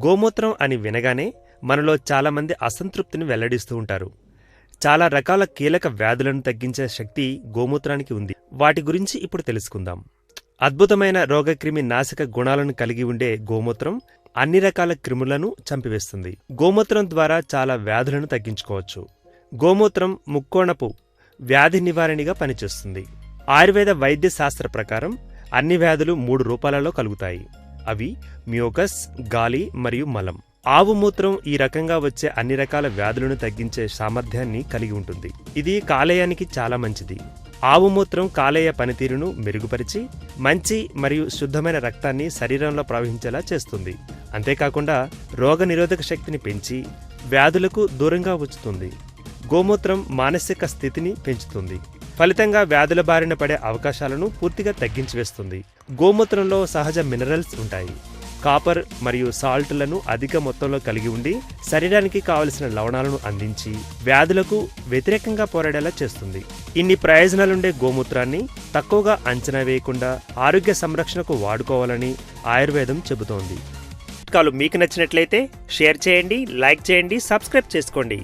గోమూత్రం అని వినగానే మనలో చాలామంది అసంతృప్తిని వెల్లడిస్తూ ఉంటారు. చాలా రకాల కీలక వ్యాధులను తగ్గించే శక్తి గోమూత్రానికి ఉంది. వాటి గురించి ఇప్పుడు తెలుసుకుందాం. అద్భుతమైన రోగక్రిమి నాశక గుణాలను కలిగి ఉండే గోమూత్రం అన్ని రకాల క్రిములను చంపివేస్తుంది. గోమూత్రం ద్వారా చాలా వ్యాధులను తగ్గించుకోవచ్చు. గోమూత్రం ముక్కోణపు వ్యాధి నివారణగా పనిచేస్తుంది. ఆయుర్వేద వైద్య శాస్త్ర ప్రకారం అన్ని వ్యాధులు 3 రూపాలలో కలుగుతాయి. అవి మ్యూకస్, గాలి మరియు మలం. ఆవు మూత్రం ఈ రకంగా వచ్చే అన్ని రకాల వ్యాధులను తగ్గించే సామర్థ్యాన్ని కలిగి ఉంటుంది. ఇది కాలేయానికి చాలా మంచిది. ఆవు మూత్రం కాలేయ పనితీరును మెరుగుపరిచి మంచి మరియు శుద్ధమైన రక్తాన్ని శరీరంలో ప్రవహించేలా చేస్తుంది. అంతేకాకుండా రోగనిరోధక శక్తిని పెంచి వ్యాధులకు దూరంగా ఉంచుతుంది. గోమూత్రం మానసిక స్థితిని పెంచుతుంది. ఫలితంగా వ్యాధుల బారిన పడే అవకాశాలను పూర్తిగా తగ్గించివేస్తుంది. గోమూత్రంలో సహజ మినరల్స్ ఉంటాయి. కాపర్ మరియు సాల్ట్లను అధిక మొత్తంలో కలిగి ఉండి శరీరానికి కావలసిన లవణాలను అందించి వ్యాధులకు వ్యతిరేకంగా పోరాడేలా చేస్తుంది. ఇన్ని ప్రయోజనాలుండే గోమూత్రాన్ని తక్కువగా అంచనా వేయకుండా ఆరోగ్య సంరక్షణకు వాడుకోవాలని ఆయుర్వేదం చెబుతోంది. మీకు నచ్చినట్లయితే షేర్ చేయండి, లైక్ చేయండి, సబ్స్క్రైబ్ చేసుకోండి.